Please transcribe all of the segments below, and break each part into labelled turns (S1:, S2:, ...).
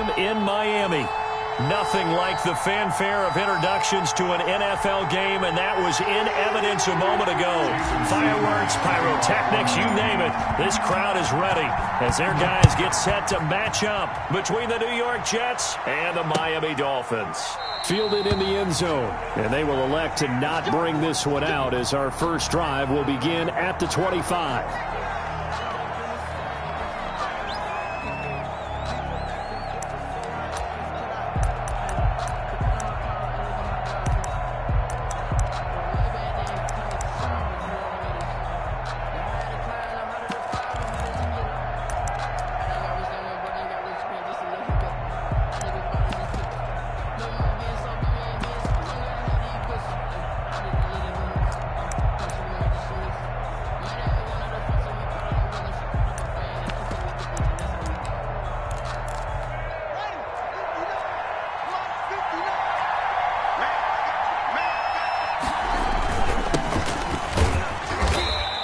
S1: Stadium in Miami. Nothing like the fanfare of introductions to an NFL game, and that was in evidence a moment ago. Fireworks, pyrotechnics, you name it. This crowd is ready as their guys get set to match up between the New York Jets and the Miami Dolphins. Fielded in the end zone, and they will elect to not bring this one out as our first drive will begin at the 25.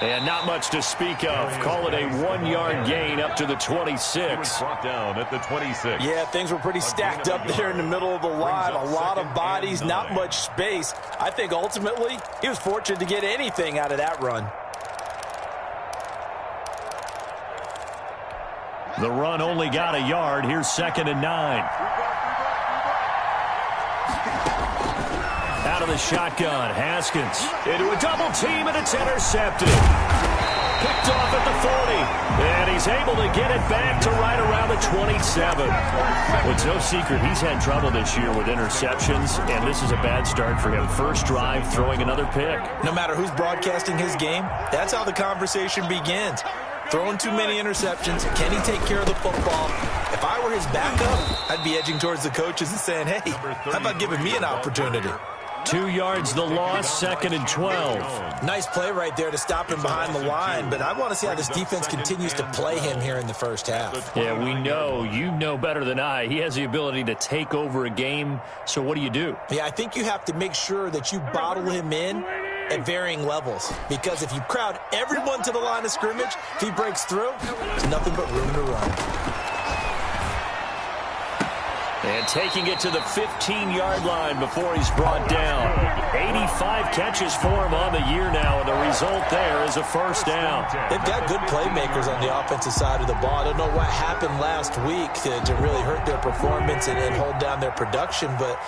S1: And not much to speak of. Call it a 1-yard gain up to the 26.
S2: Brought down at the 26.
S3: Yeah, things were pretty stacked up there in the middle of the line. A lot of bodies, not much space. I think ultimately he was fortunate to get anything out of that run.
S1: The run only got a yard. Here's 2nd and 9. Out of the shotgun, Haskins into a double team, and it's intercepted. Picked off at the 40, and he's able to get it back to right around the 27. Well, it's no secret he's had trouble this year with interceptions, and this is a bad start for him. First drive, throwing another pick.
S3: No matter who's broadcasting his game, that's how the conversation begins. Throwing too many interceptions. Can he take care of the football? If I were his backup, I'd be edging towards the coaches and saying, hey, how about giving me an opportunity?
S1: 2 yards the loss, 2nd and 12.
S3: Nice play right there to stop him behind the line, but I want to see how this defense continues to play him here in the first half.
S1: Yeah, we know. You know better than I. He has the ability to take over a game, so what do you do?
S3: Yeah, I think you have to make sure that you bottle him in at varying levels, because if you crowd everyone to the line of scrimmage, if he breaks through, there's nothing but room to run.
S1: And taking it to the 15-yard line before he's brought down. 85 catches for him on the year now, and the result there is a first down.
S3: They've got good playmakers on the offensive side of the ball. I don't know what happened last week to really hurt their performance and hold down their production, but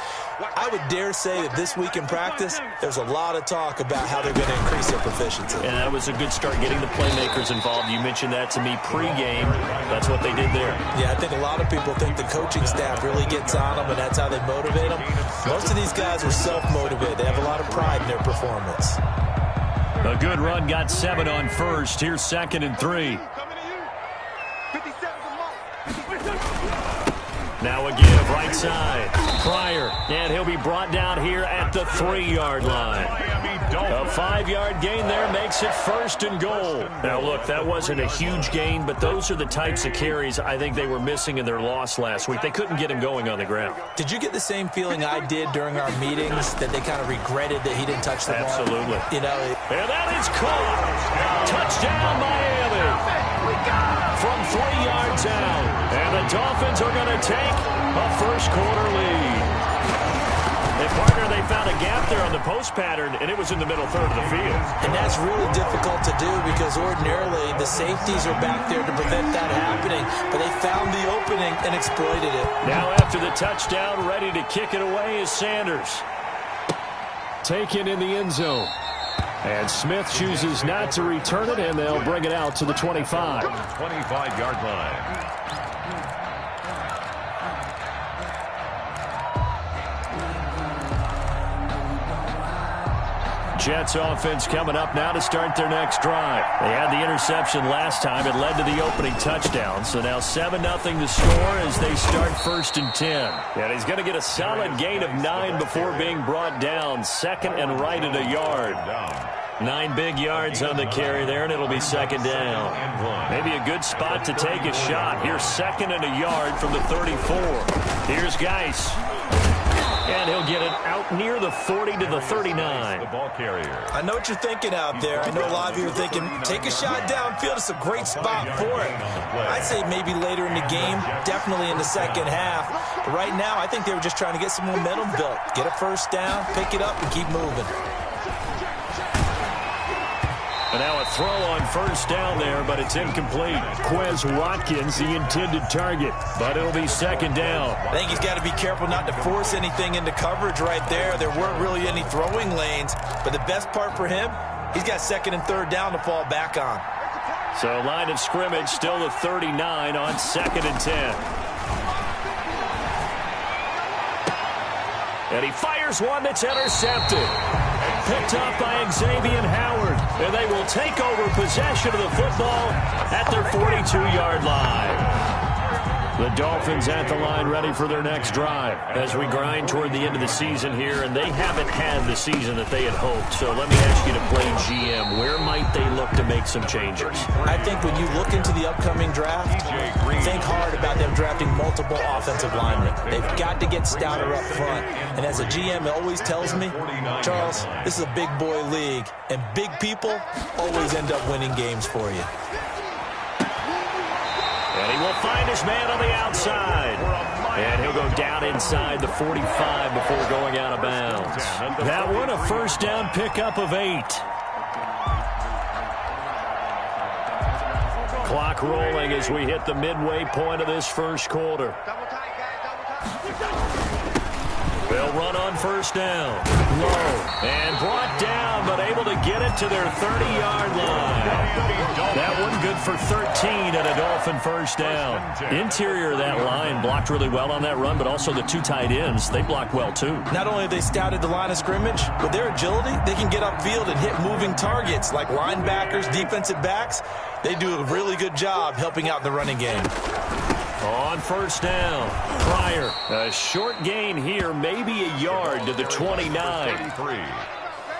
S3: I would dare say that this week in practice, there's a lot of talk about how they're going to increase their proficiency.
S1: And that was a good start, getting the playmakers involved. You mentioned that to me pregame. That's what they did there.
S3: Yeah, I think a lot of people think the coaching staff really gets on them, and that's how they motivate them. Most of these guys are self-motivated. They have a lot of pride in their performance.
S1: A good run, got 7 on first. Here's 2nd and 3. Now a give, right side. Pryor, and he'll be brought down here at the 3-yard line. A 5-yard gain there makes it 1st and goal. Now, look, that wasn't a huge gain, but those are the types of carries I think they were missing in their loss last week. They couldn't get him going on the ground.
S3: Did you get the same feeling I did during our meetings, that they kind of regretted that he didn't touch the ball?
S1: Absolutely.
S3: You know,
S1: and that is caught. Touchdown, Miami. From 3 yards out. And the Dolphins are going to take a first-quarter lead. And, partner, they found a gap there on the post pattern, and it was in the middle third of the field.
S3: And that's really difficult to do because ordinarily the safeties are back there to prevent that happening. But they found the opening and exploited it.
S1: Now after the touchdown, ready to kick it away is Sanders. Taken in the end zone. And Smith chooses not to return it, and they'll bring it out to the 25.
S2: 25-yard line.
S1: Jets offense coming up now to start their next drive. They had the interception last time. It led to the opening touchdown. So now 7-0 the score as they start 1st and 10. And he's going to get a solid gain of 9 before being brought down. 2nd and right at a yard. 9 big yards on the carry there, and it'll be 2nd down. Maybe a good spot to take a shot. Here's 2nd and a yard from the 34. Here's Geis. And he'll get it out near the 40 to the 39.
S2: The ball carrier.
S3: I know what you're thinking out there. I know a lot of you are thinking, take a shot downfield. It's a great spot for it. I'd say maybe later in the game, definitely in the second half. But right now, I think they were just trying to get some momentum built. Get a first down, pick it up, and keep moving.
S1: And now a throw on first down there, but it's incomplete. Quez Watkins, the intended target, but it'll be second down.
S3: I think he's got to be careful not to force anything into coverage right there. There weren't really any throwing lanes, but the best part for him, he's got second and third down to fall back on.
S1: So line of scrimmage still the 39 on second and 10. And he fires one that's intercepted. Picked up by Xavier Howard. And they will take over possession of the football at their 42-yard line. The Dolphins at the line ready for their next drive as we grind toward the end of the season here, and they haven't had the season that they had hoped. So let me ask you to play GM. Where might they look to make some changes?
S3: I think when you look into the upcoming draft, think hard about them drafting multiple offensive linemen. They've got to get stouter up front. And as a GM, it always tells me, Charles, this is a big boy league, and big people always end up winning games for you.
S1: And he will find his man on the outside. And he'll go down inside the 45 before going out of bounds. That one, a first down pickup of 8. Clock rolling as we hit the midway point of this first quarter. They'll run on first down. Low. And brought down, but able to get it to their 30-yard line. That one good for 13 and a Dolphin first down. Interior of that line blocked really well on that run, but also the two tight ends, they blocked well too.
S3: Not only have they scouted the line of scrimmage, with their agility, they can get upfield and hit moving targets like linebackers, defensive backs. They do a really good job helping out the running game.
S1: On first down, Pryor, a short gain here, maybe a yard to the 29.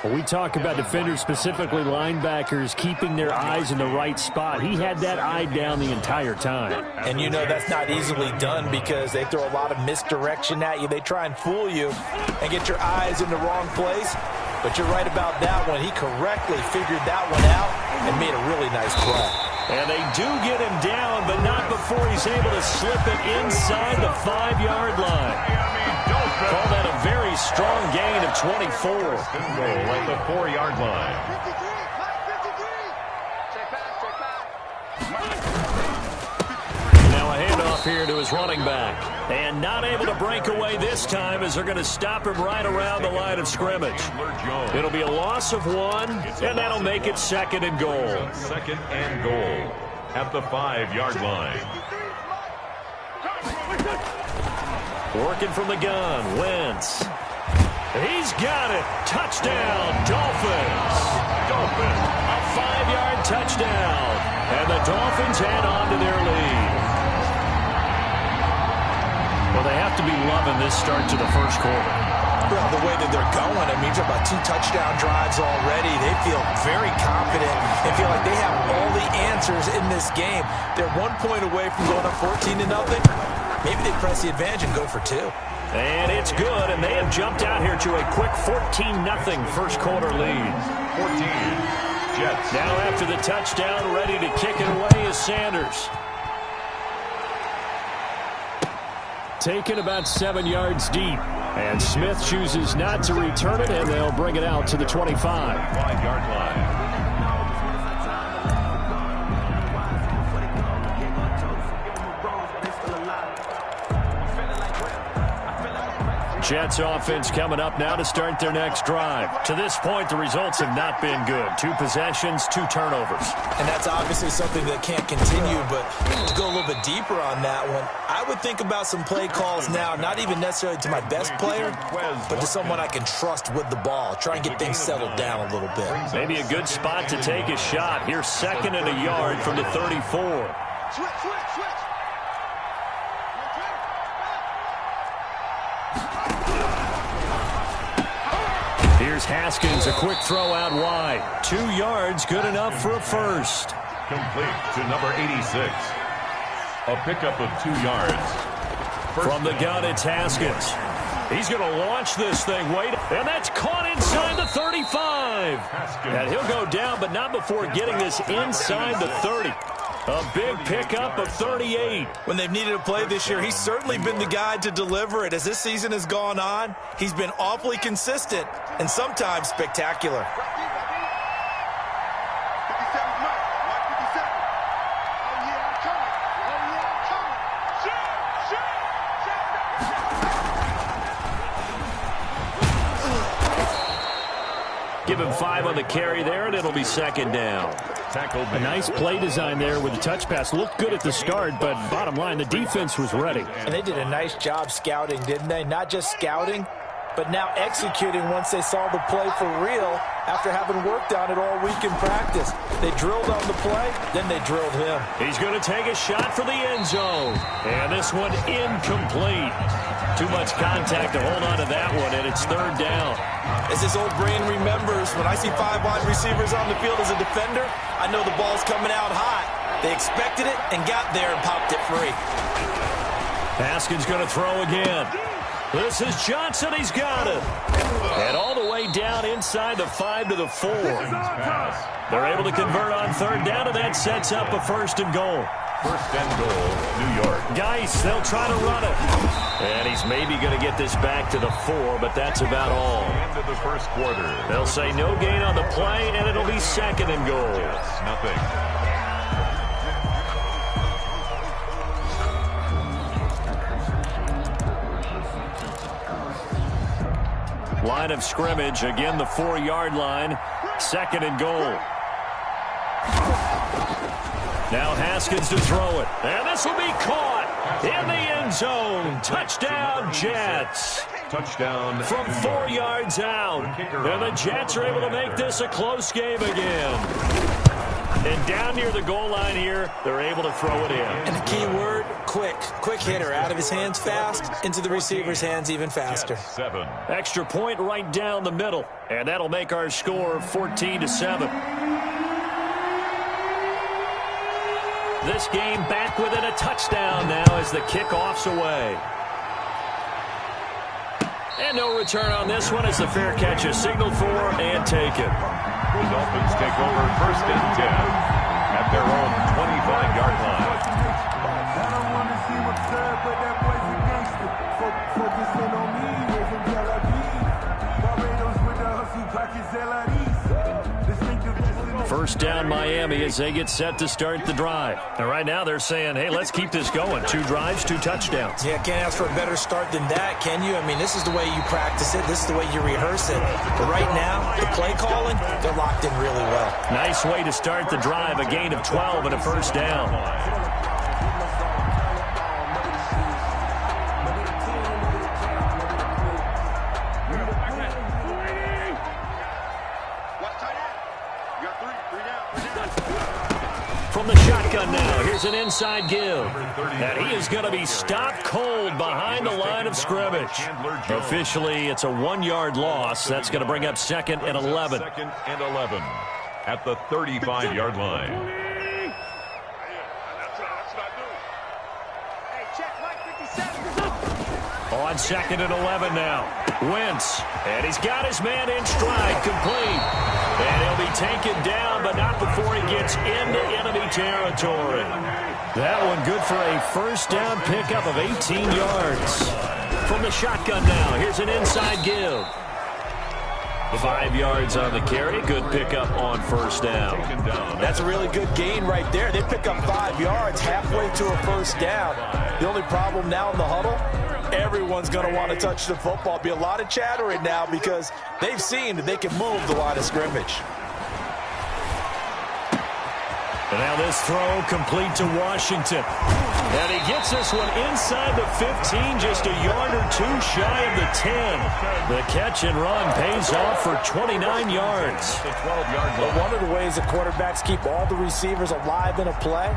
S4: When we talk about defenders, specifically linebackers, keeping their eyes in the right spot, he had that eye down the entire time.
S3: And you know that's not easily done because they throw a lot of misdirection at you. They try and fool you and get your eyes in the wrong place. But you're right about that one. He correctly figured that one out and made a really nice play.
S1: And they do get him down, but not before he's able to slip it inside the 5-yard line. Call that a very strong gain of 24.
S2: At the 4-yard line.
S1: Now a handoff here to his running back. And not able to break away this time as they're going to stop him right around the line of scrimmage. It'll be a loss of 1, and that'll make it second and goal.
S2: Second and goal at the 5-yard line.
S1: Working from the gun, Wentz. He's got it. Touchdown, Dolphins. A 5-yard touchdown. And the Dolphins head on to their lead. Well, they have to be loving this start to the first quarter.
S3: Well, the way that they're going, I mean, you're about 2 touchdown drives already. They feel very confident and feel like they have all the answers in this game. They're 1 point away from going up 14-0. Maybe they press the advantage and go for 2.
S1: And it's good, and they have jumped out here to a quick 14-0 first quarter lead.
S2: 14, Jets.
S1: Now after the touchdown, ready to kick it away is Sanders. Taken about 7 yards deep. And Smith chooses not to return it, and they'll bring it out to the 25.
S2: 5-yard line.
S1: Jets offense coming up now to start their next drive. To this point, the results have not been good. 2 possessions, 2 turnovers.
S3: And that's obviously something that can't continue, but to go a little bit deeper on that one, I would think about some play calls now, not even necessarily to my best player, but to someone I can trust with the ball. Try and get things settled down a little bit.
S1: Maybe a good spot to take a shot. Here's second and a yard from the 34. Here's Haskins, a quick throw out wide. 2 yards, good enough for a first.
S2: Complete to number 86. A pickup of 2 yards.
S1: From the gun, it's Haskins. He's going to launch this thing. Wait, and that's caught inside the 35. And he'll go down, but not before getting this inside the 30. A big pickup of 38.
S3: When they've needed a play this year, he's certainly been the guy to deliver it. As this season has gone on, he's been awfully consistent and sometimes spectacular.
S1: Give him 5 on the carry there, and it'll be second down.
S4: A nice play design there with the touch pass. Looked good at the start, but bottom line, the defense was ready.
S3: And they did a nice job scouting, didn't they? Not just scouting, but now executing once they saw the play for real after having worked on it all week in practice. They drilled on the play, then they drilled him.
S1: He's going to take a shot for the end zone. And this one incomplete. Too much contact to hold on to that one, and it's third down.
S3: As his old brain remembers, when I see 5 wide receivers on the field as a defender, I know the ball's coming out hot. They expected it and got there and popped it free.
S1: Haskins going to throw again. This is Johnson. He's got it. And all the way down inside the 5 to the 4. They're able to convert on third down, and that sets up a first and goal.
S2: First and goal, New York.
S1: Geis, they'll try to run it. And he's maybe going to get this back to the 4, but that's about all.
S2: End of the first quarter.
S1: They'll say no gain on the play, and it'll be second and goal.
S2: Yes, nothing.
S1: Line of scrimmage, again the 4-yard line. Second and goal. Now Haskins to throw it. And this will be caught in the end zone. Touchdown, Jets.
S2: Touchdown.
S1: From 4 yards out. And the Jets are able to make this a close game again. And down near the goal line here, they're able to throw it in.
S3: And the key word, quick. Quick hitter. Out of his hands fast, into the receiver's hands even faster.
S2: 7.
S1: Extra point right down the middle. And that'll make our score 14-7. This game back within a touchdown now as the kickoff's away. And no return on this one as the fair catch is signaled for and taken.
S2: The Dolphins take over first and 10 at their own 25-yard line.
S5: I don't want to see what's up, but that boy's a gangster. Focusing on me, living Barbados with the hustle, pockets
S1: First down Miami as they get set to start the drive. And right now they're saying, hey, let's keep this going. 2 drives, 2 touchdowns.
S3: Yeah, can't ask for a better start than that, can you? I mean, this is the way you practice it. This is the way you rehearse it. But right now, the play calling, they're locked in really well.
S1: Nice way to start the drive. A gain of 12 and a first down. From the shotgun now, here's an inside give. And he is going to be stopped cold behind the line of scrimmage. Officially, it's a 1-yard loss. That's going to bring up second and 11.
S2: Second and 11 at the 35-yard line.
S1: On second and 11 now. Wentz. And he's got his man in stride, complete. And he'll be taken down, but not before he gets into enemy territory. That one good for a first down pickup of 18 yards. From the shotgun now, here's an inside give. 5 yards on the carry. Good pickup on first down.
S3: That's a really good gain right there. They pick up 5 yards halfway to a first down. The only problem now in the huddle, everyone's going to want to touch the football. Be a lot of chattering now because they've seen that they can move the line of scrimmage.
S1: And now this throw complete to Washington. And he gets this one inside the 15, just a yard or 2 shy of the 10. The catch and run pays off for 29 yards.
S3: But one of the ways the quarterbacks keep all the receivers alive in a play,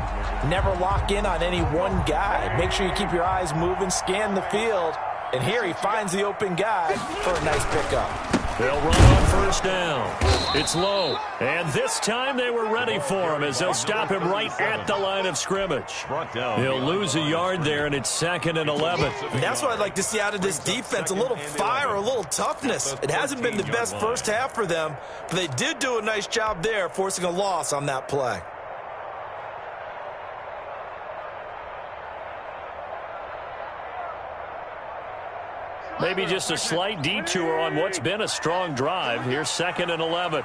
S3: never lock in on any one guy. Make sure you keep your eyes moving, scan the field. And here he finds the open guy for a nice pickup.
S1: They'll run on first down. It's low. And this time they were ready for him as they'll stop him right at the line of scrimmage. He'll lose a yard there, and it's 2nd and 11.
S3: And that's what I'd like to see out of this defense, a little fire, a little toughness. It hasn't been the best first half for them, but they did do a nice job there forcing a loss on that play.
S1: Maybe just a slight detour on what's been a strong drive. Here's 2nd and 11.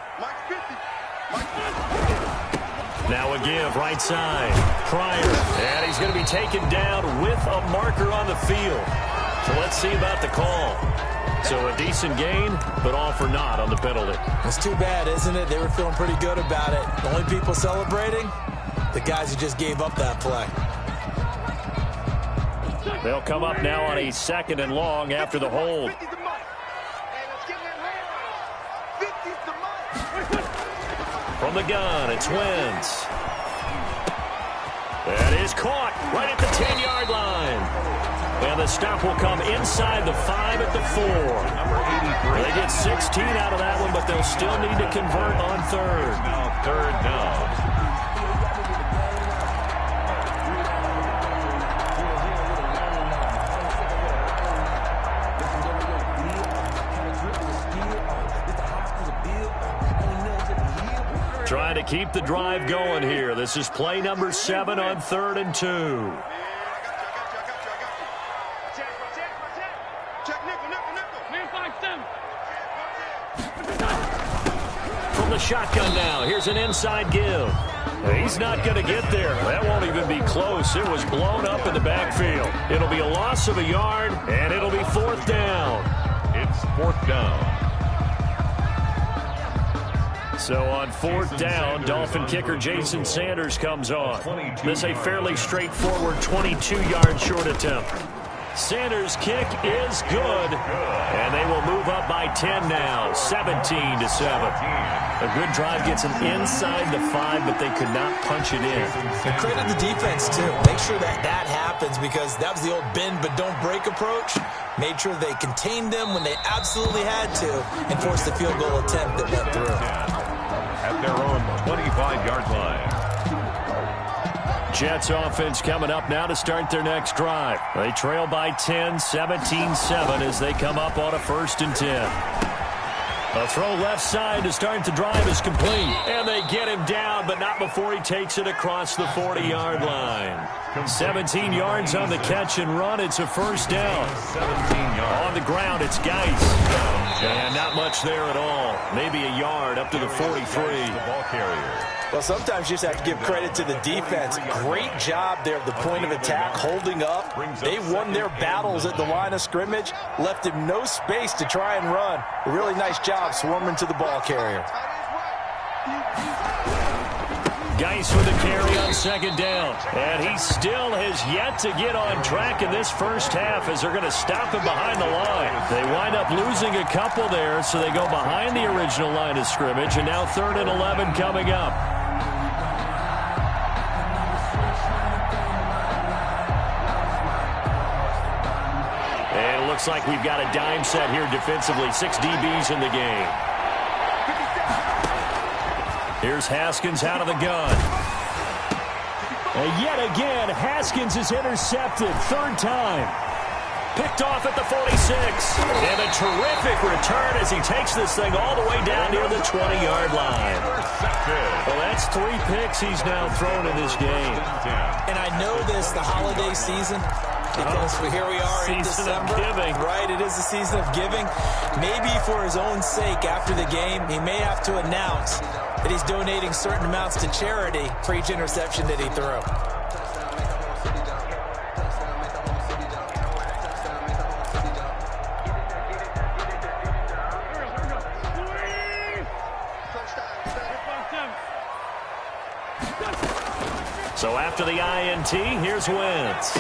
S1: Now a give, right side. Pryor, and he's going to be taken down with a marker on the field. So let's see about the call. So a decent gain, but all for naught on the penalty.
S3: It's too bad, isn't it? They were feeling pretty good about it. The only people celebrating, the guys who just gave up that play.
S1: They'll come up now on a 2nd and long after the hold. From the gun, it's Phins. That is caught right at the 10-yard line. And the stop will come inside the 5 at the 4. They get 16 out of that one, but they'll still need to convert on 3rd.
S2: Now 3rd down.
S1: Trying to keep the drive going here. This is play number 7 on 3rd and 2. From the shotgun now, here's an inside give. He's not going to get there. That won't even be close. It was blown up in the backfield. It'll be a loss of a yard, and it'll be 4th down.
S2: It's 4th down.
S1: So on 4th down, Dolphin kicker Jason Sanders comes on. This a fairly straightforward 22-yard short attempt. Sanders' kick is good, and they will move up by 10 now, 17-7. A good drive gets them inside the 5, but they could not punch it in.
S3: And credit the defense, too. Make sure that that happens because that was the old bend but don't break approach. Made sure they contained them when they absolutely had to and forced the field goal attempt that went through.
S2: At their own 25-yard line.
S1: Jets offense coming up now to start their next drive. They trail by 10, 17-7 as they come up on a 1st and 10. A throw left side to start the drive is complete. And they get him down, but not before he takes it across the 40-yard line. 17 yards on the catch and run. It's a 1st down.
S2: 17 yards.
S1: On the ground, it's Geis. And not much there at all. Maybe a yard up to the 43.
S2: The ball carrier.
S3: Well, sometimes you just have to give credit to the defense. Great job there at the point of attack, holding up. They won their battles at the line of scrimmage, left him no space to try and run. A really nice job swarming to the ball carrier.
S1: Geis with a carry on 2nd down. And he still has yet to get on track in this first half as they're going to stop him behind the line. They wind up losing a couple there, so they go behind the original line of scrimmage, and now 3rd and 11 coming up. And it looks like we've got a dime set here defensively. 6 DBs in the game. Here's Haskins out of the gun. And yet again, Haskins is intercepted. 3rd time. Picked off at the 46. And a terrific return as he takes this thing all the way down near the 20-yard line. Well, that's 3 picks he's now thrown in this game.
S3: And I know this, the holiday season, because here we are in December. Right, it is the season of giving. Maybe for his own sake after the game, he may have to announce that he's donating certain amounts to charity for each interception that he threw.
S1: So after the INT, here's Wentz.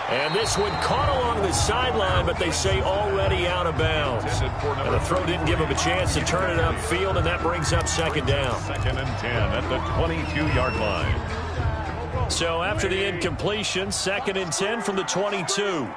S1: And this one caught along the sideline, but they say already out of bounds. And the throw didn't give him a chance to turn it upfield, and that brings up 2nd down.
S2: 2nd and 10 at the 22-yard line.
S1: So after the incompletion, 2nd and 10 from the 22.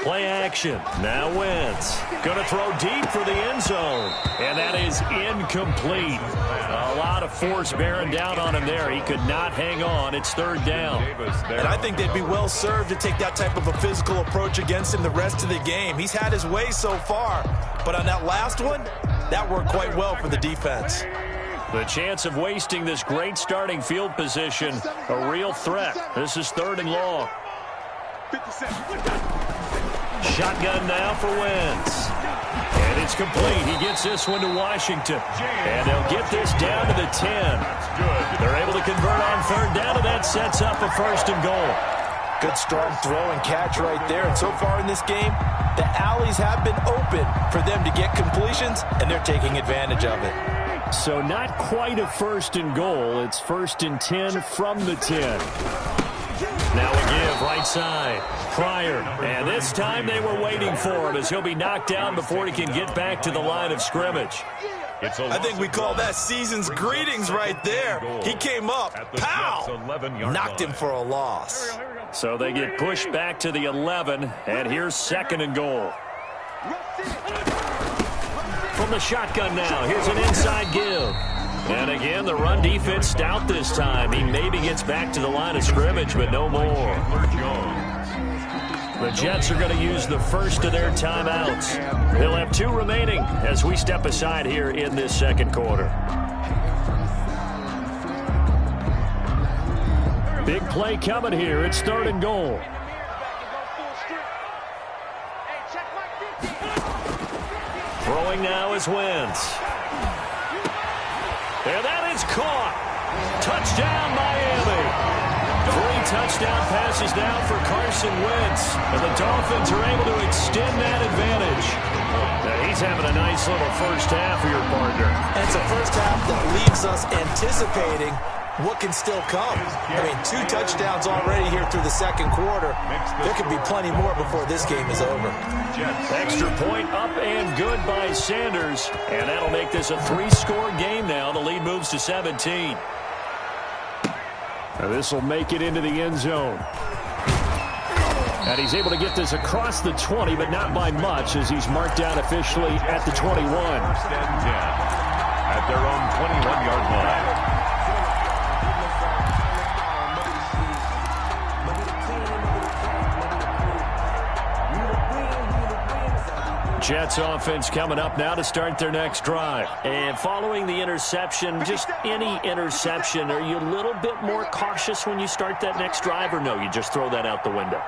S1: Play action. Now Wentz. Going to throw deep for the end zone. And that is incomplete. A lot of force bearing down on him there. He could not hang on. It's third down.
S3: And I think they'd be well served to take that type of a physical approach against him the rest of the game. He's had his way so far. But on that last one, that worked quite well for the defense.
S1: The chance of wasting this great starting field position, a real threat. This is third and long. Shotgun now for Wentz. And it's complete. He gets this one to Washington. And they'll get this down to the 10. They're able to convert on third down, and that sets up a first and goal.
S3: Good strong throw and catch right there. And so far in this game, the alleys have been open for them to get completions, and they're taking advantage of it.
S4: So not quite a first and goal. It's first and 10 from the 10.
S1: Now a give right side. Pryor. And this time they were waiting for him as he'll be knocked down before he can get back to the line of scrimmage.
S3: I think we call that season's greetings right there. He came up, pow, knocked him for a loss.
S1: So they get pushed back to the 11, and here's second and goal. From the shotgun now, here's an inside give. And again, the run defense stout this time. He maybe gets back to the line of scrimmage, but no more. The Jets are going to use the first of their timeouts. They'll have 2 remaining as we step aside here in this second quarter.
S4: Big play coming here. It's third and goal.
S1: Throwing now is Wentz. And that is caught. Touchdown, Miami. 3 touchdown passes now for Carson Wentz. And the Dolphins are able to extend that advantage. Now he's having a nice little first half for your partner.
S3: And it's a first half that leaves us anticipating what can still come. I mean, 2 touchdowns already here through the second quarter. There could be plenty more before this game is over.
S1: Extra point up and good by Sanders. And that'll make this a 3-score game now. The lead moves to 17.
S4: Now this will make it into the end zone. And he's able to get this across the 20, but not by much as he's marked down officially at the 21.
S2: First and 10 at their own 21-yard line.
S1: Jets offense coming up now to start their next drive. And following the interception, just any interception, are you a little bit more cautious when you start that next drive, or no, you just throw that out the window?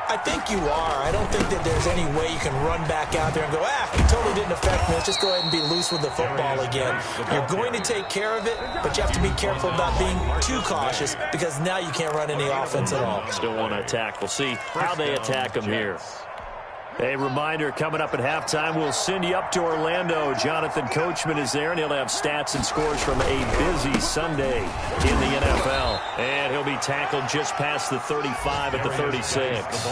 S3: I think you are. I don't think that there's any way you can run back out there and go, it totally didn't affect me. Let's just go ahead and be loose with the football again. You're going to take care of it, but you have to be careful about being too cautious because now you can't run any offense at all.
S1: Still want to attack. We'll see how they attack them here. A reminder, coming up at halftime, we'll send you up to Orlando. Jonathan Coachman is there, and he'll have stats and scores from a busy Sunday in the NFL. And he'll be tackled just past the 35 at the 36.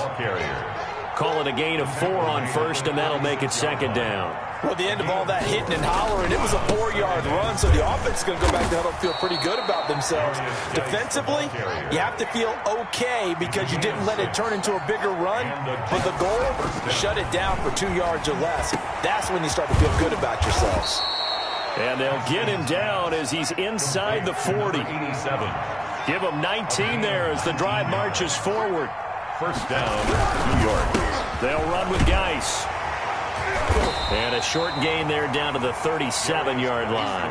S1: Call it a gain of 4 on first, and that'll make it second down.
S3: Well, at the end of all that hitting and hollering, it was a 4-yard run, so the offense is going to go back to huddle and feel pretty good about themselves. Defensively, you have to feel okay because you didn't let it turn into a bigger run, but the goal, shut it down for 2 yards or less. That's when you start to feel good about yourselves.
S1: And they'll get him down as he's inside the 40. Give him 19 there as the drive marches forward.
S2: First down, New York.
S1: They'll run with Geis. And a short gain there down to the 37-yard line.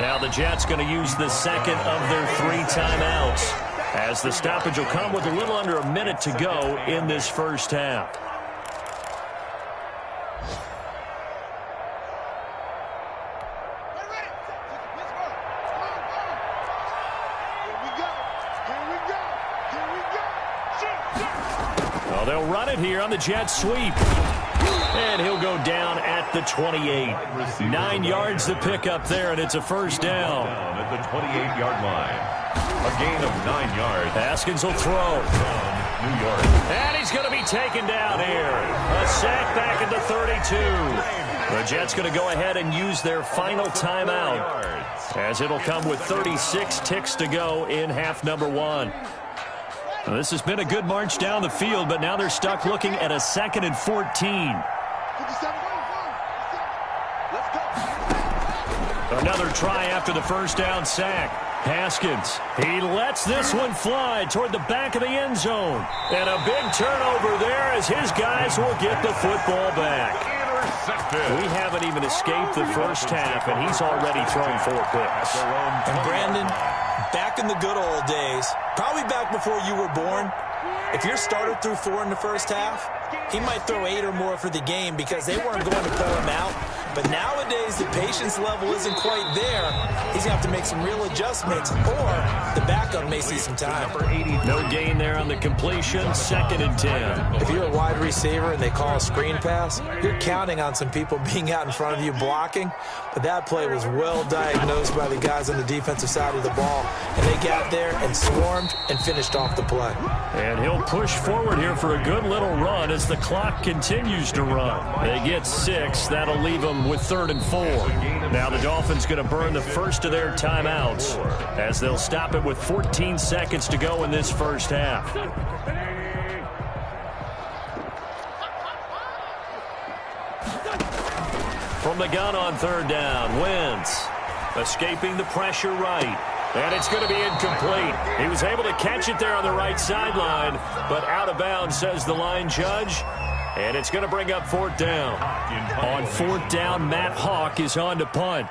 S1: Now the Jets going to use the second of their 3 timeouts as the stoppage will come with a little under a minute to go in this first half. Well, they'll run it here on the jet sweep. And he'll go down at the 28. 9 yards to pick up there, and it's a first down.
S2: At the 28-yard line. A gain of 9 yards.
S1: Haskins will throw.
S2: New York.
S1: And he's going to be taken down here. A sack back at the 32. The Jets going to go ahead and use their final timeout, as it'll come with 36 ticks to go in half number 1. Well, this has been a good march down the field, but now they're stuck looking at a 2nd and 14. Another try after the first down sack. Haskins, he lets this one fly toward the back of the end zone. And a big turnover there as his guys will get the football back. We haven't even escaped the first half, and he's already thrown 4 picks.
S3: And Brandon, back in the good old days, probably back before you were born, if your starter threw 4 in the first half, he might throw 8 or more for the game because they weren't going to pull him out. But nowadays, the patience level isn't quite there. He's going to have to make some real adjustments, or the backup may see some time.
S1: No gain there on the completion, 2nd and 10.
S3: If you're a wide receiver and they call a screen pass, you're counting on some people being out in front of you blocking. But that play was well diagnosed by the guys on the defensive side of the ball. And they got there and swarmed and finished off the play.
S1: And he'll push forward here for a good little run as the clock continues to run. They get 6. That'll leave them with 3rd and 4. Now the Dolphins going to burn the first of their timeouts as they'll stop it with 14 seconds to go in this first half. From the gun on 3rd down, Wentz escaping the pressure right. And it's going to be incomplete. He was able to catch it there on the right sideline, but out of bounds, says the line judge. And it's going to bring up 4th down. On 4th down, Matt Hawk is on to punt.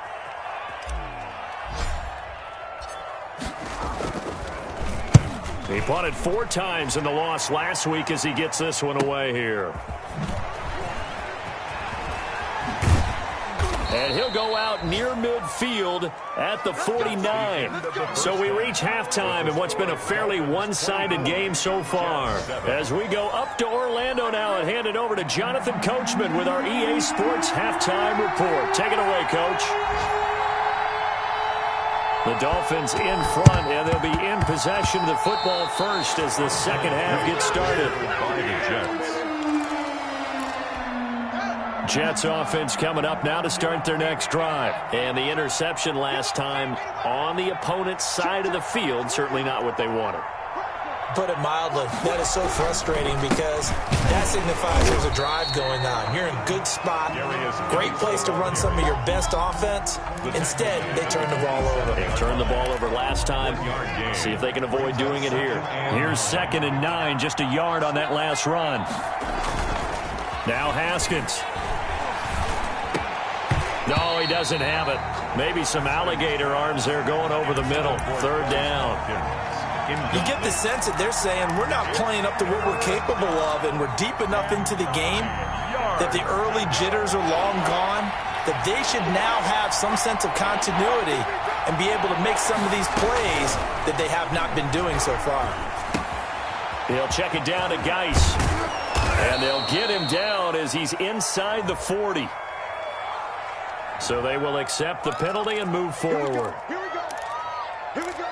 S1: He punted 4 times in the loss last week as he gets this one away here. And he'll go out near midfield at the 49. So we reach halftime in what's been a fairly one-sided game so far. As we go up to Orlando now and hand it over to Jonathan Coachman with our EA Sports Halftime Report. Take it away, Coach. The Dolphins in front, and they'll be in possession of the football first as the second half gets started. Jets offense coming up now to start their next drive. And the interception last time on the opponent's side of the field, certainly not what they wanted.
S3: Put it mildly, that is so frustrating because that signifies there's a drive going on. You're in a good spot, great place to run some of your best offense. Instead, they turn the ball over.
S1: They turned the ball over last time. See if they can avoid doing it here. Here's 2nd and 9, just a yard on that last run. Now Haskins. No, he doesn't have it. Maybe some alligator arms there going over the middle. 3rd down.
S3: You get the sense that they're saying we're not playing up to what we're capable of, and we're deep enough into the game that the early jitters are long gone, that they should now have some sense of continuity and be able to make some of these plays that they have not been doing so far.
S1: They'll check it down to Geis. And they'll get him down as he's inside the 40. So they will accept the penalty and move forward.
S5: Here we go. Here we go.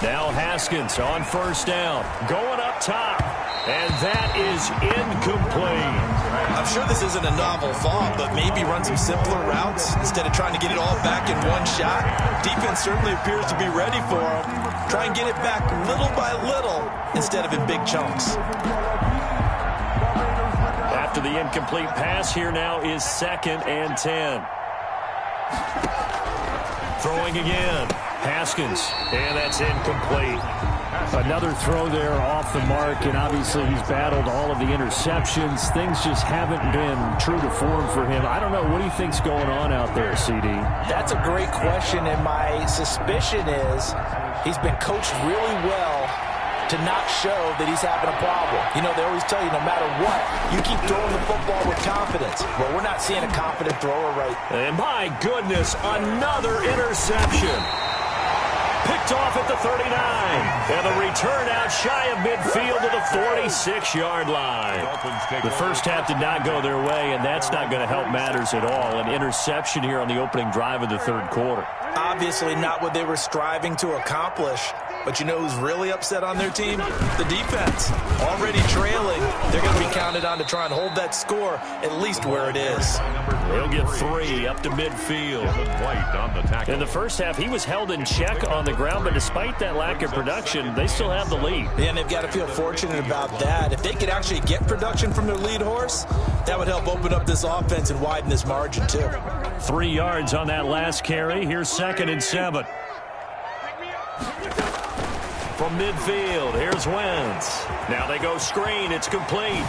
S1: Now Haskins on 1st down, going up top, and that is incomplete.
S3: I'm sure this isn't a novel thought, but maybe run some simpler routes instead of trying to get it all back in one shot. Defense certainly appears to be ready for him. Try and get it back little by little instead of in big chunks.
S1: After the incomplete pass, here now is 2nd and 10. Throwing again. Haskins, and that's incomplete.
S4: Another throw there off the mark, and obviously he's battled all of the interceptions. Things just haven't been true to form for him. I don't know. What do you think's going on out there, CD?
S3: That's a great question, and my suspicion is he's been coached really well to not show that he's having a problem. You know, they always tell you no matter what, you keep throwing the football with confidence. Well, we're not seeing a confident thrower right.
S1: And my goodness, another interception. Picked off at the 39. And the return out shy of midfield to the 46-yard line. The first half did not go their way, and that's not going to help matters at all. An interception here on the opening drive of the 3rd quarter.
S3: Obviously not what they were striving to accomplish. But you know who's really upset on their team? The defense. Already trailing. They're going to be counted on to try and hold that score at least where it is.
S1: They'll get 3 up to midfield. In the first half, he was held in check on the ground, but despite that lack of production, they still have the lead.
S3: Yeah, and they've got to feel fortunate about that. If they could actually get production from their lead horse, that would help open up this offense and widen this margin too.
S1: 3 yards on that last carry. Here's 2nd and 7. From midfield, here's Wentz. Now they go screen. It's complete.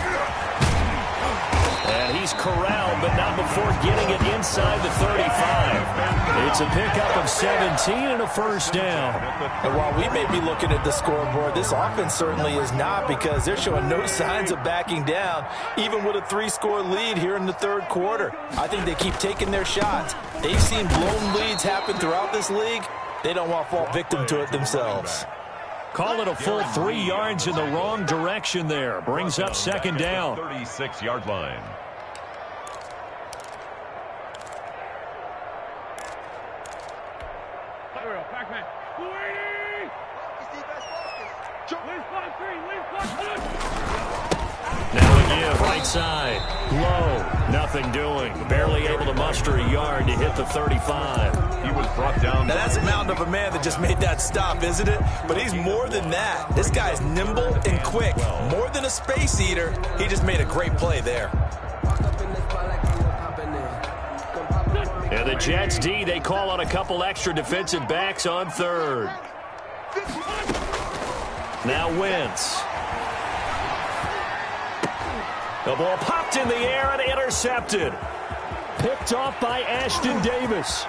S1: And he's corralled, but not before getting it inside the 35. It's a pickup of 17 and a first down.
S3: And while we may be looking at the scoreboard, this offense certainly is not, because they're showing no signs of backing down, even with a 3-score lead here in the third quarter. I think they keep taking their shots. They've seen blown leads happen throughout this league. They don't want to fall victim to it themselves.
S1: Call it a full 3 yards in the wrong direction there. Brings up 2nd down.
S2: 36-yard line.
S1: Now again, right side. Low. Nothing doing. Barely able to muster a yard to hit the 35.
S2: He was brought down.
S3: Now that's a mountain of a man that just made that stop, isn't it? But he's more than that. This guy's nimble and quick. More than a space eater. He just made a great play there.
S1: And the Jets D, they call on a couple extra defensive backs on 3rd. Now Wentz. The ball popped in the air and intercepted. Picked off by Ashton Davis.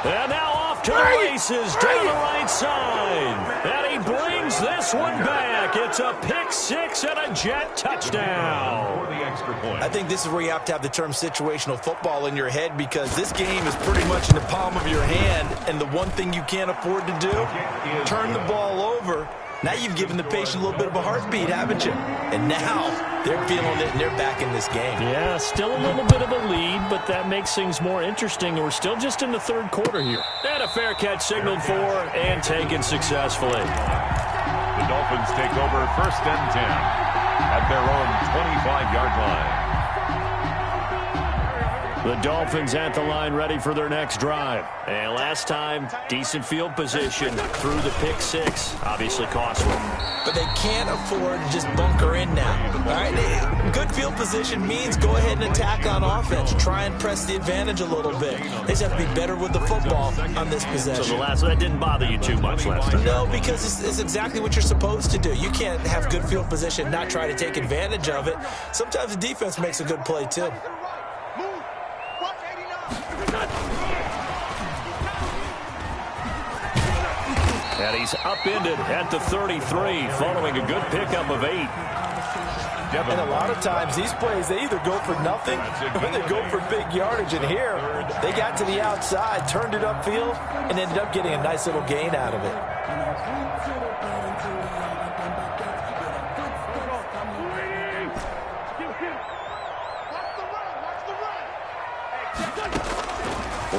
S1: And now off to the races down the right side. And he brings this one back. It's a pick 6 and a Jet touchdown.
S2: For the extra point.
S3: I think this is where you have to have the term situational football in your head, because this game is pretty much in the palm of your hand, and the one thing you can't afford to do, turn the ball over. Now you've given the patient a little bit of a heartbeat, haven't you? And now they're feeling it, and they're back in this game.
S1: Yeah, still a little bit of a lead, but that makes things more interesting. We're still just in the third quarter here. And a fair catch signaled for and taken successfully.
S2: The Dolphins take over 1st and 10 at their own 25-yard line.
S1: The Dolphins at the line, ready for their next drive. And last time, decent field position through the pick 6. Obviously costly.
S3: But they can't afford to just bunker in now. All right, good field position means go ahead and attack on offense. Try and press the advantage a little bit. They just have to be better with the football on this possession.
S1: So that didn't bother you too much last time?
S3: No, because it's exactly what you're supposed to do. You can't have good field position and not try to take advantage of it. Sometimes the defense makes a good play too.
S1: And he's upended at the 33 following a good pickup of 8.
S3: And a lot of times these plays, they either go for nothing or they go for big yardage. And here, they got to the outside, turned it upfield, and ended up getting a nice little gain out of it.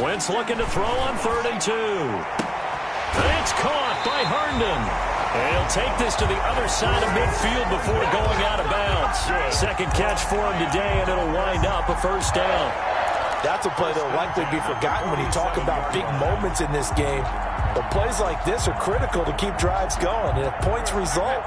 S1: Wentz looking to throw on 3rd and 2. It's caught by Herndon. And he'll take this to the other side of midfield before going out of bounds. Second catch for him today, and it'll wind up a first down.
S3: That's a play that will likely be forgotten when you talk about big moments in this game. But plays like this are critical to keep drives going. And if points result,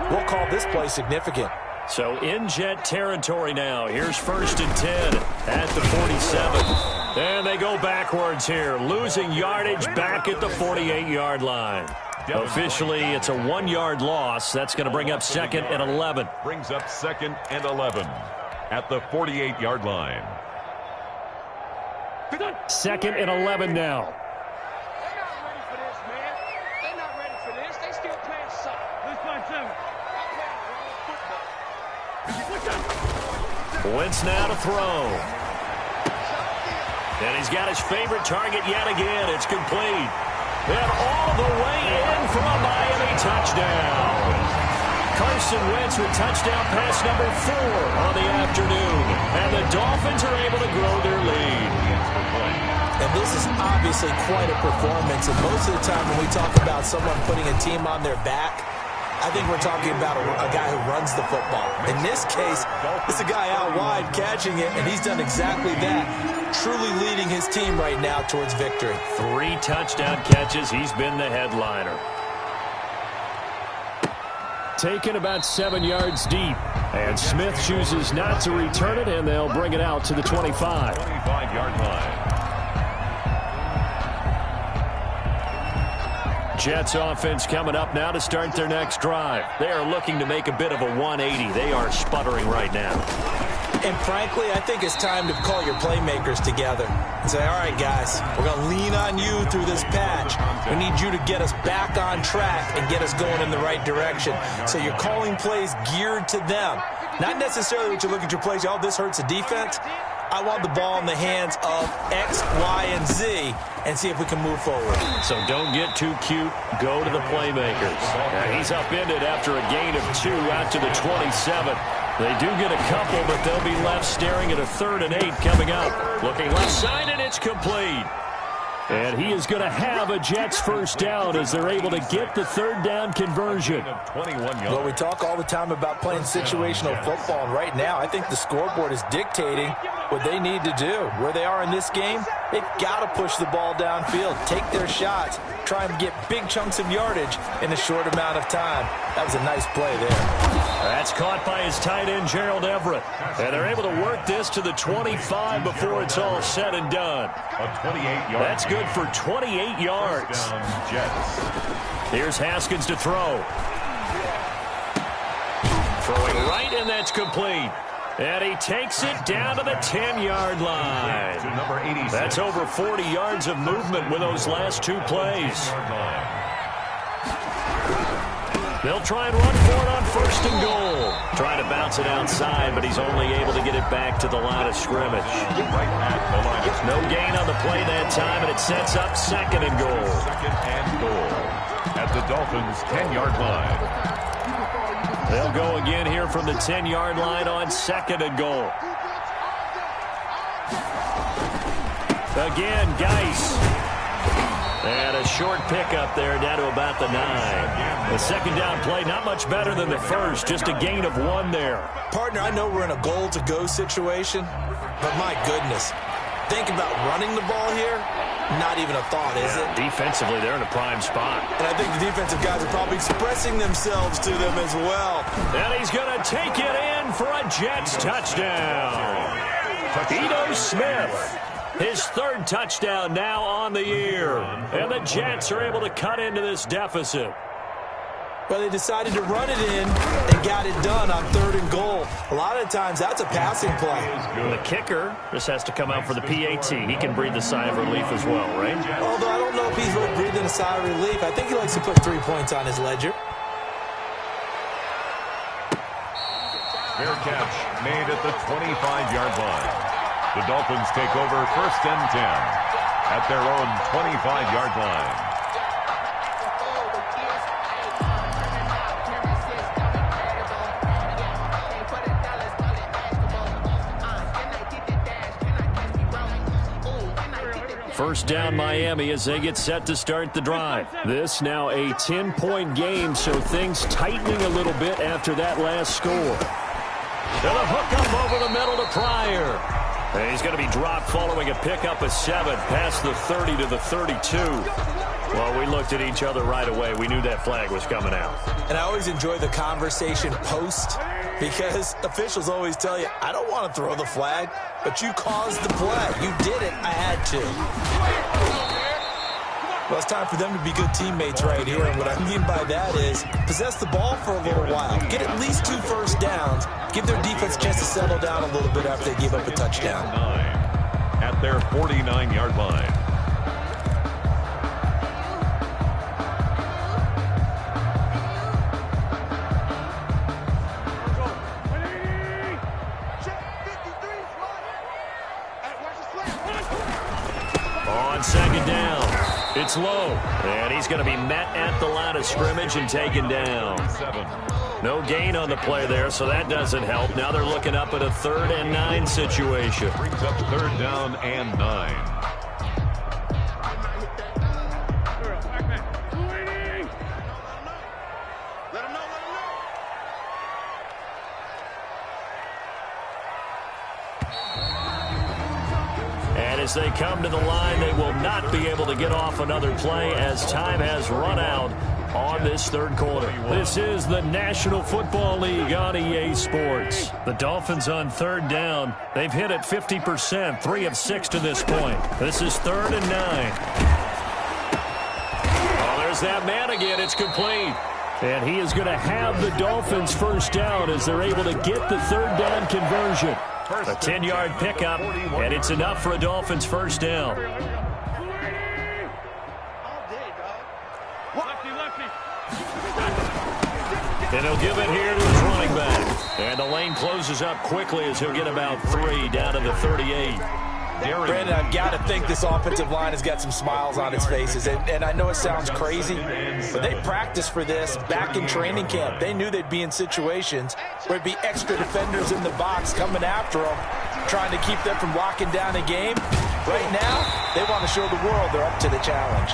S3: we'll call this play significant.
S1: So in Jet territory now. Here's 1st and 10 at the 47. And they go backwards here, losing yardage back at the 48-yard line. Officially, it's a 1-yard loss. That's going to bring up 2nd and 11.
S2: Brings up 2nd and 11 at the 48-yard line.
S1: 2nd and 11 now.
S6: They're not ready for this, man. They're not ready for this. They still playing soccer. Let's play 7.
S1: Wentz now to throw. And he's got his favorite target yet again. It's complete. And all the way in for a Miami touchdown. Carson Wentz with touchdown pass number 4 on the afternoon. And the Dolphins are able to grow their lead.
S3: And this is obviously quite a performance, and most of the time when we talk about someone putting a team on their back, I think we're talking about a guy who runs the football. In this case, it's a guy out wide catching it, and he's done exactly that, truly leading his team right now towards victory.
S1: 3 touchdown catches. He's been the headliner.
S4: Taken about 7 yards deep. And Smith chooses not to return it, and they'll bring it out to the 25.
S2: 25-yard line.
S1: Jets offense coming up now to start their next drive. They are looking to make a bit of a 180. They are sputtering right now.
S3: And frankly, I think it's time to call your playmakers together and say, all right, guys, we're going to lean on you through this patch. We need you to get us back on track and get us going in the right direction. So you're calling plays geared to them. Not necessarily what you look at your plays, oh, this hurts the defense. I want the ball in the hands of X, Y, and Z and see if we can move forward.
S1: So don't get too cute. Go to the playmakers. Now he's upended after a gain of 2 out to the 27. They do get a couple, but they'll be left staring at a 3rd and 8 coming up. Looking left side, and it's complete. And he is going to have a Jets first down as they're able to get the 3rd down conversion.
S3: Well, we talk all the time about playing situational football, and right now I think the scoreboard is dictating what they need to do. Where they are in this game, they've got to push the ball downfield, take their shots, try and get big chunks of yardage in a short amount of time. That was a nice play there.
S1: That's caught by his tight end, Gerald Everett. And they're able to work this to the 25 before it's all said and done.
S2: A 28-yard.
S1: That's good for 28 yards.
S2: Jets.
S1: Here's Haskins to throw. Throwing right, and that's complete. And he takes it down to the 10-yard line.
S2: To number 86.
S1: That's over 40 yards of movement with those last 2 plays. They'll try and run for it on 1st and goal. Trying to bounce it outside, but he's only able to get it back to the line of scrimmage.
S2: Right at the line.
S1: No gain on the play that time, and it sets up 2nd and goal.
S2: 2nd and goal at the Dolphins' 10-yard line.
S1: They'll go again here from the 10-yard line on 2nd and goal. Again, Geis. And a short pickup there down to about the 9. The 2nd down play, not much better than the first, just a gain of 1 there.
S3: Partner, I know we're in a goal-to-go situation, but my goodness, think about running the ball here. Not even a thought, is it?
S1: Defensively, they're in a prime spot.
S3: And I think the defensive guys are probably expressing themselves to them as well.
S1: And he's going to take it in for a Jets touchdown. Ito Smith. His 3rd touchdown now on the year. And the Jets are able to cut into this deficit.
S3: Well, they decided to run it in and got it done on 3rd and goal. A lot of times, that's a passing play.
S1: The kicker just has to come out for the PAT. He can breathe a sigh of relief as well, right?
S3: Although I don't know if he's really breathing a sigh of relief. I think he likes to put 3 points on his ledger.
S2: Fair catch made at the 25-yard line. The Dolphins take over 1st and 10 at their own 25-yard line.
S1: First down Miami as they get set to start the drive. This now a 10-point game, so things tightening a little bit after that last score. They'll hook up over the middle to Pryor. And he's going to be dropped following a pickup of 7 past the 30 to the 32. Well, we looked at each other right away. We knew that flag was coming out.
S3: And I always enjoy the conversation post because officials always tell you, I don't want to throw the flag, but you caused the play. You did it. I had to. Well, it's time for them to be good teammates right here. And what I mean by that is possess the ball for a little while. Get at least 2 first downs. Give their defense a chance to settle down a little bit after they give up a touchdown.
S2: At their 49-yard line.
S1: On 2nd down, it's low, and he's going to be met at the line of scrimmage and taken down. No gain on the play there, so that doesn't help. Now they're looking up at a 3rd and 9 situation.
S2: Brings up 3rd down and 9.
S1: And as they come to the line, they will not be able to get off another play as time has run out on this third quarter. This is the National Football League on EA Sports. The Dolphins on third down. They've hit it 50%, 3 of 6 to this point. This is 3rd and 9. Oh, there's that man again. It's complete. And he is going to have the Dolphins first down as they're able to get the third down conversion. A 10-yard pickup, and it's enough for a Dolphins first down. And he'll give it here to his running back. And the lane closes up quickly as he'll get about 3 down to the 38.
S3: Brandon, I've got to think this offensive line has got some smiles on its faces. And I know it sounds crazy, but they practiced for this back in training camp. They knew they'd be in situations where it'd be extra defenders in the box coming after them, trying to keep them from locking down a game. Right now, they want to show the world they're up to the challenge.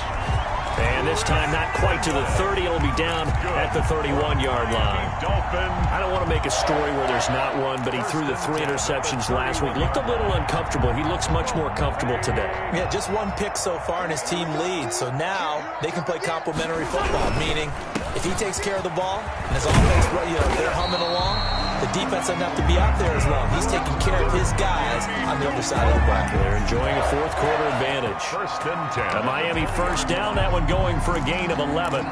S1: And this time not quite to the 30. It'll be down at the 31-yard line. I don't want to make a story where there's not one, but he threw the 3 interceptions last week. Looked a little uncomfortable. He looks much more comfortable today.
S3: Yeah, just 1 pick so far and his team leads. So now they can play complementary football, meaning if he takes care of the ball and his offense, they're humming along, the defense doesn't have to be out there as long. He's taking care of his guys on the other side of the ball.
S1: They're enjoying a fourth quarter advantage.
S2: 1st and 10.
S1: The Miami first down, that one going for a gain of 11.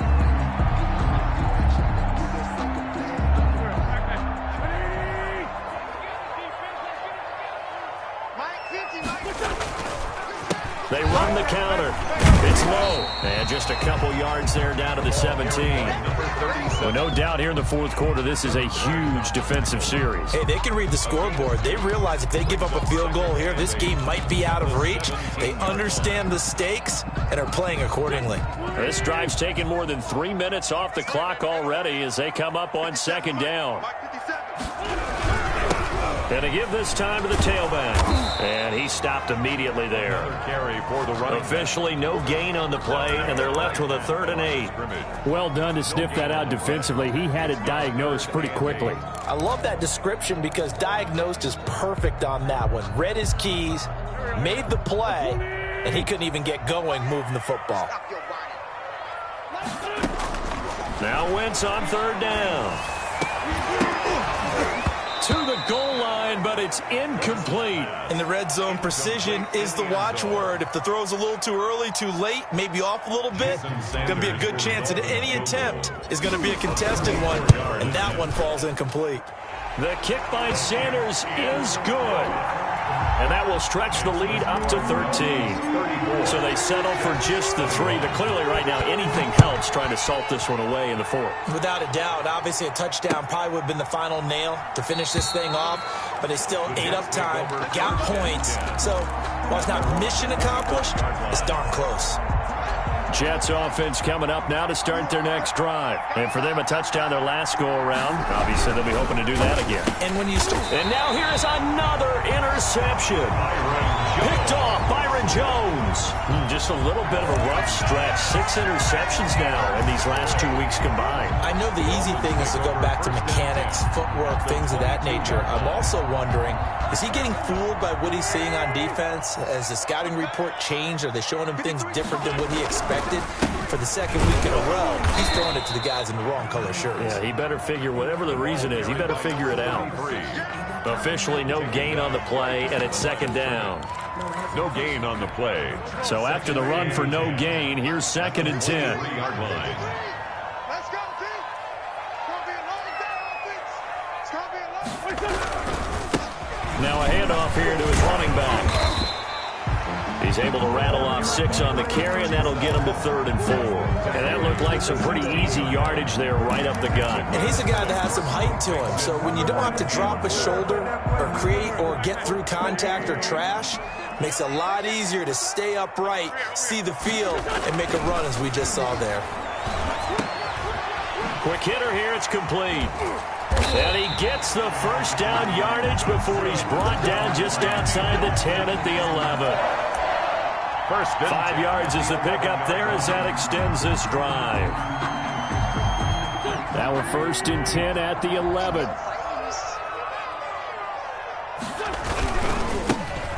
S1: They run the counter. It's low. And just a couple yards there down to the 17. Well, no doubt here in the fourth quarter, this is a huge defensive series.
S3: Hey, they can read the scoreboard. They realize if they give up a field goal here, this game might be out of reach. They understand the stakes and are playing accordingly.
S1: This drive's taken more than 3 minutes off the clock already as they come up on 2nd down. And to give this time to the tailback. And he stopped immediately there.
S2: Carry for the running.
S1: Officially no gain on the play, and they're left with a 3rd and 8.
S4: Well done to sniff that out defensively. He had it diagnosed pretty quickly.
S3: I love that description because diagnosed is perfect on that one. Read his keys, made the play, and he couldn't even get going moving the football.
S1: Now Wentz on 3rd down. To the goal line, but it's incomplete.
S3: In the red zone, precision is the watchword. If the throw's a little too early, too late, maybe off a little bit, going to be a good chance that any attempt is going to be a contested one, and that one falls incomplete.
S1: The kick by Sanders is good. And that will stretch the lead up to 13. So they settle for just the 3. But clearly right now anything helps trying to salt this one away in the 4th.
S3: Without a doubt, obviously a touchdown probably would have been the final nail to finish this thing off. But they still ate up time, got points. So while it's not mission accomplished, it's darn close.
S1: Jets offense coming up now to start their next drive. And for them, a touchdown their last go-around. Obviously, they'll be hoping to do that again.
S3: And
S1: now here is another interception. Picked off Byron Jones. Just a little bit of a rough stretch. 6 interceptions now in these last 2 weeks combined.
S3: I know the easy thing is to go back to mechanics, footwork, things of that nature. I'm also wondering, is he getting fooled by what he's seeing on defense? Has the scouting report changed? Are they showing him things different than what he expected? For the 2nd week in a row, he's throwing it to the guys in the wrong color shirts.
S1: Yeah, he better figure, whatever the reason is, he better figure it out. Officially no gain on the play, and it's 2nd down.
S2: No gain on the play.
S1: So after the run for no gain, here's 2nd and 10.
S6: Let's go, team. It's going to be a long day, offense. It's going to be a long day.
S1: Now a handoff here to his running back. He's able to rattle off 6 on the carry, and that'll get him to 3rd and 4. And that looked like some pretty easy yardage there right up the gut.
S3: And he's a guy that has some height to him. So when you don't have to drop a shoulder or create or get through contact or trash, makes it a lot easier to stay upright, see the field, and make a run as we just saw there.
S1: Quick hitter here, it's complete. And he gets the first down yardage before he's brought down just outside the 10 at the 11. 5 yards is the pickup there as that extends this drive.
S4: Now we're 1st and 10 at the 11.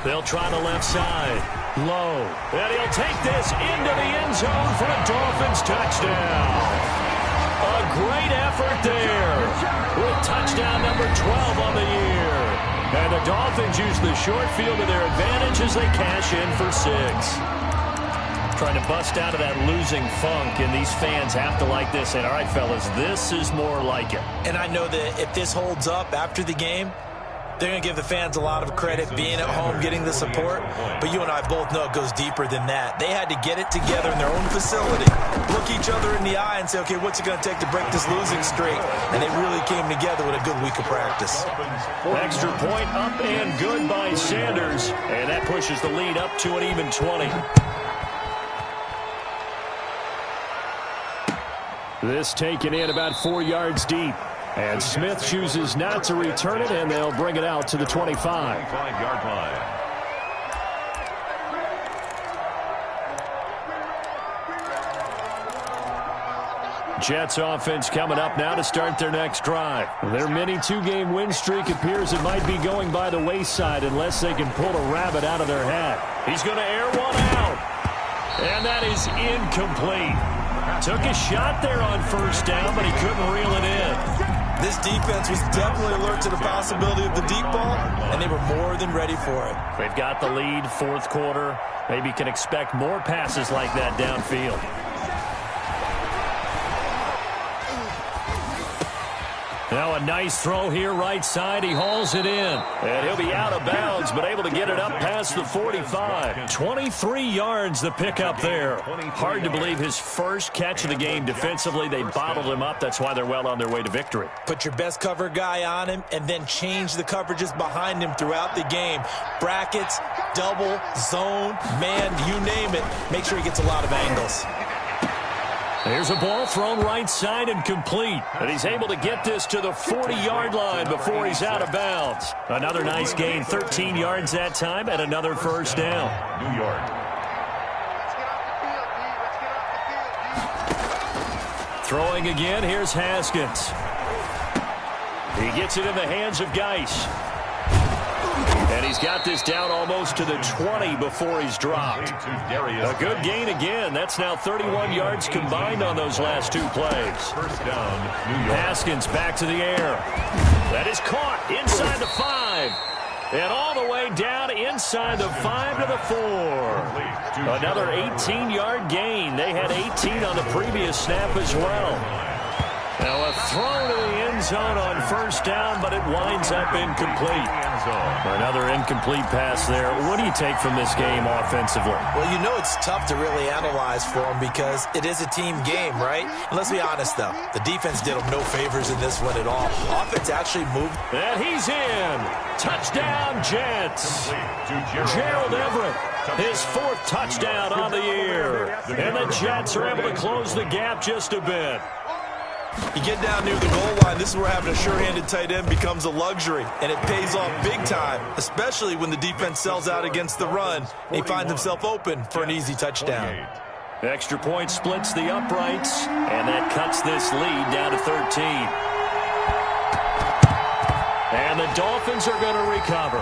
S1: They'll try the left side. Low. And he'll take this into the end zone for a Dolphins touchdown. A great effort there with touchdown number 12 on the year. And the Dolphins use the short field to their advantage as they cash in for 6. Trying to bust out of that losing funk, and these fans have to like this. And all right, fellas, this is more like it.
S3: And I know that if this holds up after the game, they're going to give the fans a lot of credit being at home, getting the support. But you and I both know it goes deeper than that. They had to get it together in their own facility, look each other in the eye and say, okay, what's it going to take to break this losing streak? And they really came together with a good week of practice.
S1: Extra point up and good by Sanders. And that pushes the lead up to an even 20.
S4: This taken in about 4 yards deep. And Smith chooses not to return it, and they'll bring it out to the 25.
S2: 25-yard line.
S4: Jets offense coming up now to start their next drive. Their mini 2-game win streak appears it might be going by the wayside unless they can pull a rabbit out of their hat.
S1: He's going to air one out. And that is incomplete. Took a shot there on first down, but he couldn't reel it in.
S3: This defense was definitely alert to the possibility of the deep ball, and they were more than ready for it.
S1: They've got the lead, fourth quarter. Maybe can expect more passes like that downfield. Now a nice throw here right side. He hauls it in. And he'll be out of bounds, but able to get it up past the 45. 23 yards the pickup there. Hard to believe his first catch of the game defensively. They bottled him up. That's why they're well on their way to victory.
S3: Put your best cover guy on him and then change the coverages behind him throughout the game. Brackets, double, zone, man, you name it. Make sure he gets a lot of angles.
S1: There's a ball thrown right side and complete. And he's able to get this to the 40-yard line before he's out of bounds. Another nice gain, 13 yards that time, and another first down.
S2: New York.
S1: Throwing again, here's Haskins. He gets it in the hands of Geis. And he's got this down almost to the 20 before he's dropped. A good gain again. That's now 31 yards combined on those last 2 plays.
S2: First down, New York.
S1: Haskins back to the air. That is caught inside the 5. And all the way down inside the 5 to the 4. Another 18-yard gain. They had 18 on the previous snap as well. Now a throw to the end zone on first down, but it winds up incomplete. Another incomplete pass there. What do you take from this game offensively?
S3: Well, you know it's tough to really analyze for them because it is a team game, right? And let's be honest, though. The defense did them no favors in this one at all. Offense actually moved.
S1: And he's in. Touchdown, Jets. Gerald Everett, his 4th touchdown on the year. And the Jets are able to close the gap just a bit.
S3: You get down near the goal line, this is where having a sure-handed tight end becomes a luxury, and it pays off big time, especially when the defense sells out against the run, and he finds himself open for an easy touchdown.
S1: Extra point splits the uprights, and that cuts this lead down to 13. And the Dolphins are going to recover.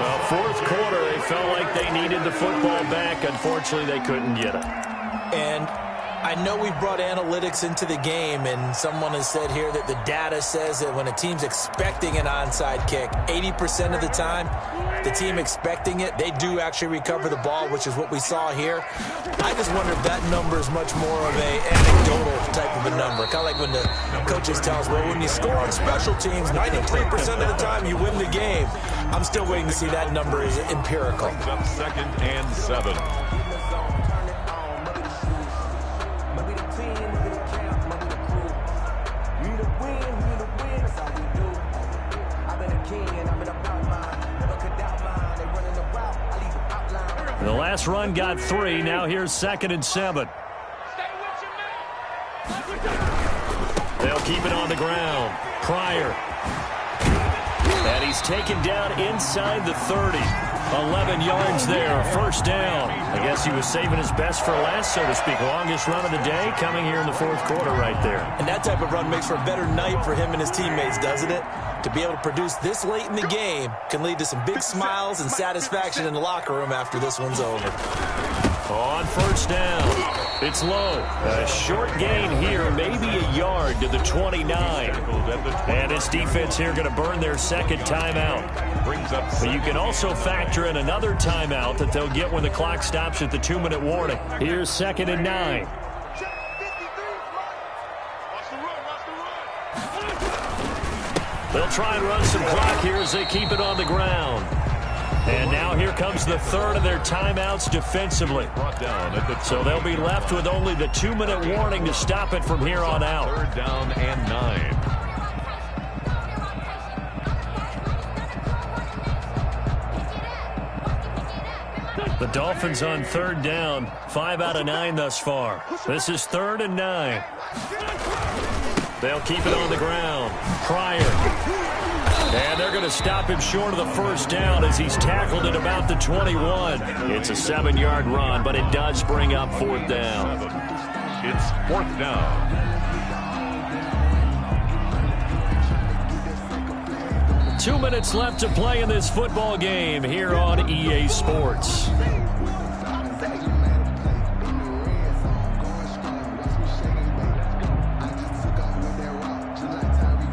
S1: The fourth quarter, they felt like they needed the football back. Unfortunately, they couldn't get it.
S3: And I know we brought analytics into the game, and someone has said here that the data says that when a team's expecting an onside kick, 80% of the time, the team expecting it, they do actually recover the ball, which is what we saw here. I just wonder if that number is much more of a anecdotal type of a number. Kind of like when the coaches tell us, well, when you score on special teams, 93% of the time you win the game. I'm still waiting to see that number is empirical.
S2: Second and 7.
S1: The last run got 3. Now here's 2nd and 7. They'll keep it on the ground. Pryor. And he he's taken down inside the 30. 11 yards there, first down. I guess he was saving his best for last, so to speak. Longest run of the day coming here in the fourth quarter right there.
S3: And that type of run makes for a better night for him and his teammates, doesn't it? To be able to produce this late in the game can lead to some big smiles and satisfaction in the locker room after this one's over.
S1: On first down, it's low. A short gain here, maybe a yard to the 29. And this defense here going to burn their second timeout. But you can also factor in another timeout that they'll get when the clock stops at the 2-minute warning. Here's 2nd and 9. They'll try and run some clock here as they keep it on the ground. And now here comes the third of their timeouts defensively. So they'll be left with only the 2-minute warning to stop it from here on out.
S2: 3rd down and 9.
S1: The Dolphins on 3rd down, 5 out of 9 thus far. This is 3rd and 9. They'll keep it on the ground. Pryor. And they're going to stop him short of the first down as he's tackled at about the 21. It's a 7-yard run, but it does bring up 4th down.
S2: It's 4th down.
S1: Two minutes left to play in this football game here on EA Sports.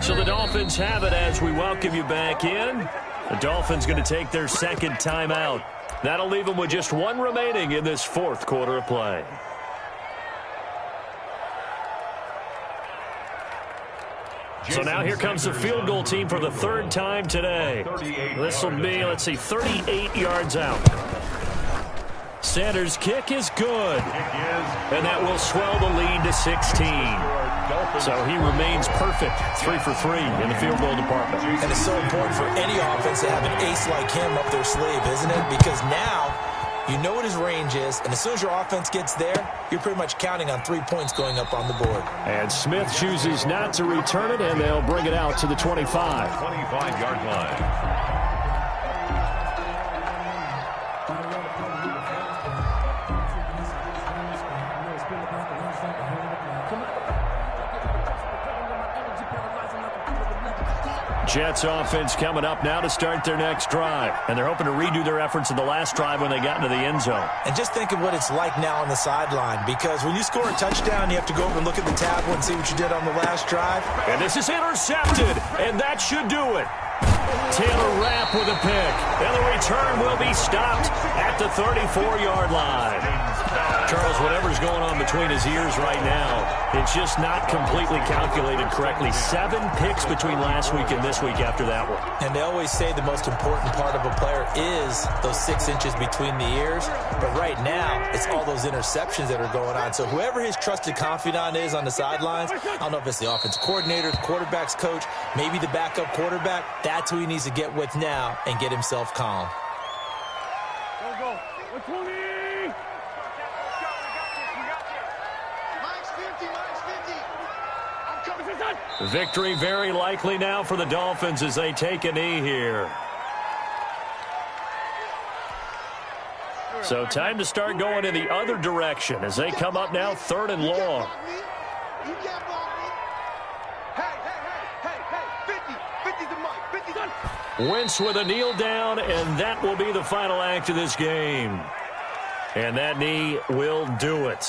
S1: So the Dolphins have it as we welcome you back in. The Dolphins going to take their second timeout. That'll leave them with just one remaining in this fourth quarter of play. So now here comes the field goal team for the third time today. This will be, let's see, 38 yards out. Sanders' kick is good. And that will swell the lead to 16. So he remains perfect, 3 for 3 in the field goal department.
S3: And it's so important for any offense to have an ace like him up their sleeve, isn't it? Because now you know what his range is, and as soon as your offense gets there, you're pretty much counting on 3 points going up on the board.
S1: And Smith chooses not to return it, and they'll bring it out to the 25.
S2: 25-yard line.
S1: Jets offense coming up now to start their next drive. And they're hoping to redo their efforts in the last drive when they got into the end zone.
S3: And just think of what it's like now on the sideline, because when you score a touchdown, you have to go over and look at the tablet and see what you did on the last drive.
S1: And this is intercepted, and that should do it. Taylor Rapp with a pick. And the return will be stopped at the 34-yard line. Charles, whatever's going on between his ears right now, it's just not completely calculated correctly. 7 picks between last week and this week after that one.
S3: And they always say the most important part of a player is those 6 inches between the ears. But right now, it's all those interceptions that are going on. So whoever his trusted confidant is on the sidelines, I don't know if it's the offense coordinator, the quarterback's coach, maybe the backup quarterback, that's who he needs to get with now and get himself calm.
S6: Go. 120.
S1: Victory very likely now for the Dolphins as they take a knee here. So time to start going in the other direction as they come up now 3rd and long.
S6: You can't block me. Hey, 50's the mic. 50's done.
S1: Wentz with a kneel down, and that will be the final act of this game. And that knee will do it.